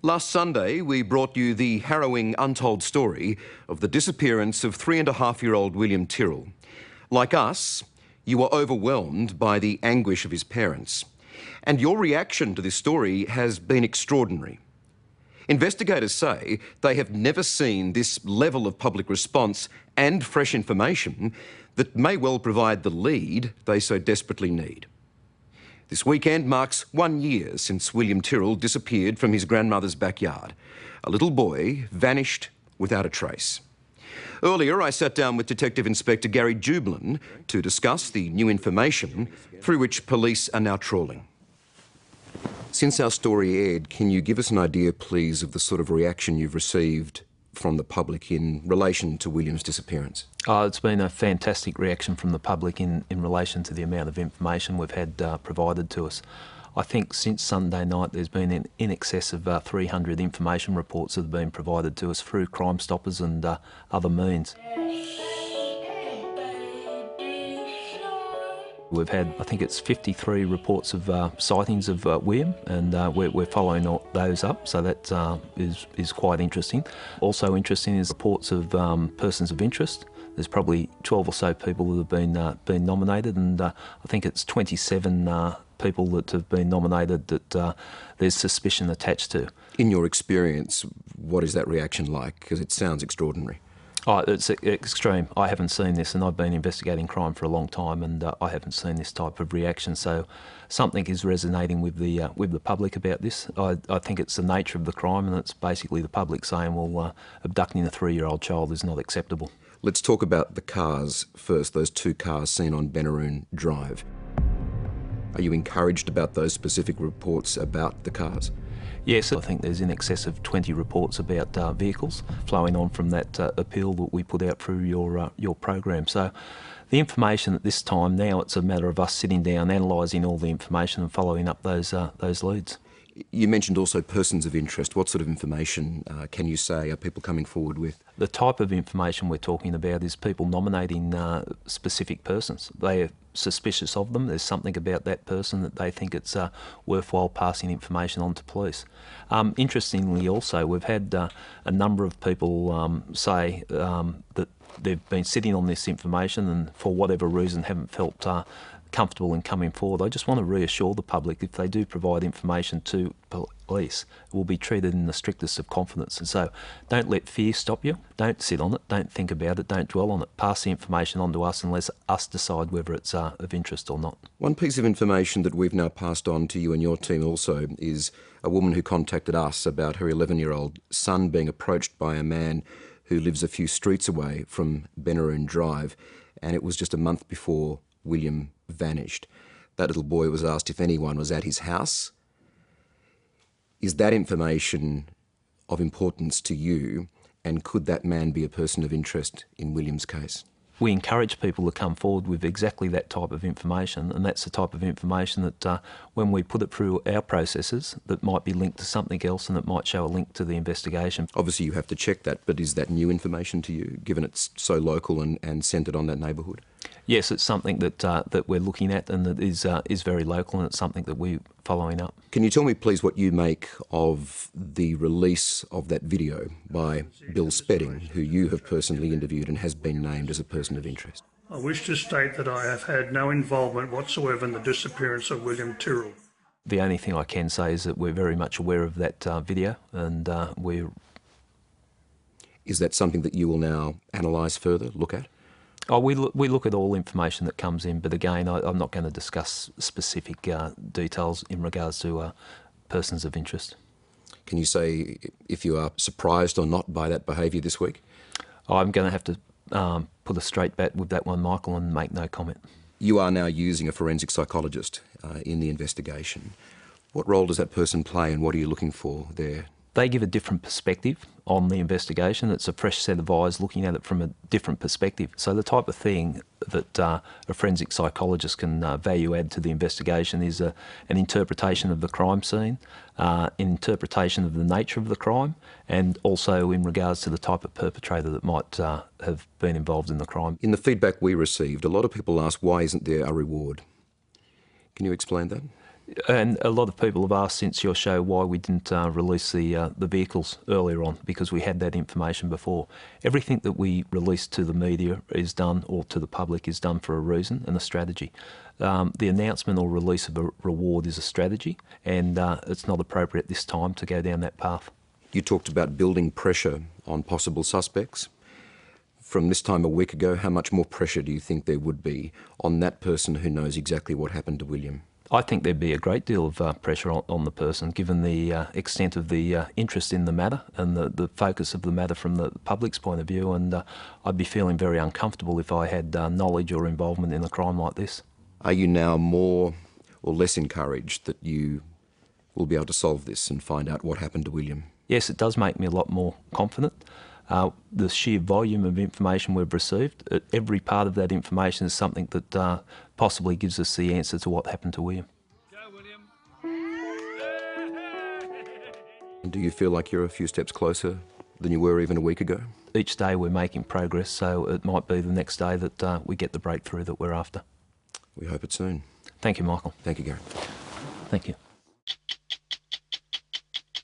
Last Sunday, we brought you the harrowing untold story of the disappearance of 3.5-year-old William Tyrrell. Like us, you were overwhelmed by the anguish of his parents. And your reaction to this story has been extraordinary. Investigators say they have never seen this level of public response and fresh information that may well provide the lead they so desperately need. This weekend marks 1 year since William Tyrrell disappeared from his grandmother's backyard. A little boy vanished without a trace. Earlier, I sat down with Detective Inspector Gary Jubelin to discuss the new information through which police are now trawling. Since our story aired, can you give us an idea, please, of the sort of reaction you've received from the public in relation to William's disappearance? It's been a fantastic reaction from the public in relation to the amount of information we've had provided to us. I think since Sunday night there's been in excess of 300 information reports that have been provided to us through Crime Stoppers and other means. We've had, I think it's 53 reports of sightings of William, and we're following all those up, so that is quite interesting. Also interesting is reports of persons of interest. There's probably 12 or so people that have been nominated, and I think it's 27 people that have been nominated that there's suspicion attached to. In your experience, what is that reaction like? Because it sounds extraordinary. Oh, it's extreme. I haven't seen this, and I've been investigating crime for a long time, and I haven't seen this type of reaction. So something is resonating with the public about this. I think it's the nature of the crime, and it's basically the public saying, well, abducting a 3-year-old child is not acceptable. Let's talk about the cars first, those 2 cars seen on Benaroon Drive. Are you encouraged about those specific reports about the cars? Yes, I think there's in excess of 20 reports about vehicles flowing on from that appeal that we put out through your program. So the information at this time now, it's a matter of us sitting down, analysing all the information and following up those leads. You mentioned also persons of interest. What sort of information can you say are people coming forward with? The type of information we're talking about is people nominating specific persons. They are suspicious of them. There's something about that person that they think it's worthwhile passing information on to police. Interestingly also, we've had a number of people say that they've been sitting on this information and for whatever reason haven't felt comfortable in coming forward. I just want to reassure the public, if they do provide information to police, it will be treated in the strictest of confidence. And so don't let fear stop you. Don't sit on it. Don't think about it. Don't dwell on it. Pass the information on to us and let us decide whether it's of interest or not. One piece of information that we've now passed on to you and your team also is a woman who contacted us about her 11-year-old son being approached by a man who lives a few streets away from Benaroon Drive, and it was just a month before William vanished. That little boy was asked if anyone was at his house. Is that information of importance to you, and could that man be a person of interest in William's case? We encourage people to come forward with exactly that type of information, and that's the type of information that when we put it through our processes, that might be linked to something else and that might show a link to the investigation. Obviously you have to check that, but is that new information to you, given it's so local and centred on that neighbourhood? Yes, it's something that we're looking at and that is very local, and it's something that we're following up. Can you tell me, please, what you make of the release of that video by Bill Spedding, who you have personally interviewed and has been named as a person of interest? I wish to state that I have had no involvement whatsoever in the disappearance of William Tyrrell. The only thing I can say is that we're very much aware of that video, and we're... Is that something that you will now analyse further, look at? Oh, we look at all information that comes in, but again, I'm not going to discuss specific details in regards to persons of interest. Can you say if you are surprised or not by that behaviour this week? I'm going to have to put a straight bat with that one, Michael, and make no comment. You are now using a forensic psychologist in the investigation. What role does that person play, and what are you looking for there? They give a different perspective on the investigation. It's a fresh set of eyes looking at it from a different perspective. So the type of thing that a forensic psychologist can value add to the investigation is an interpretation of the crime scene, an interpretation of the nature of the crime, and also in regards to the type of perpetrator that might have been involved in the crime. In the feedback we received, a lot of people asked, why isn't there a reward? Can you explain that? And a lot of people have asked since your show why we didn't release the vehicles earlier on, because we had that information before. Everything that we release to the media is done, or to the public, is done for a reason and a strategy. The announcement or release of a reward is a strategy, and it's not appropriate this time to go down that path. You talked about building pressure on possible suspects. From this time a week ago, how much more pressure do you think there would be on that person who knows exactly what happened to William? I think there'd be a great deal of pressure on the person, given the extent of the interest in the matter and the focus of the matter from the public's point of view, and I'd be feeling very uncomfortable if I had knowledge or involvement in a crime like this. Are you now more or less encouraged that you will be able to solve this and find out what happened to William? Yes, it does make me a lot more confident. The sheer volume of information we've received, every part of that information is something that possibly gives us the answer to what happened to William. Go, William. Do you feel like you're a few steps closer than you were even a week ago? Each day we're making progress, so it might be the next day that we get the breakthrough that we're after. We hope it soon. Thank you, Michael. Thank you, Gary. Thank you.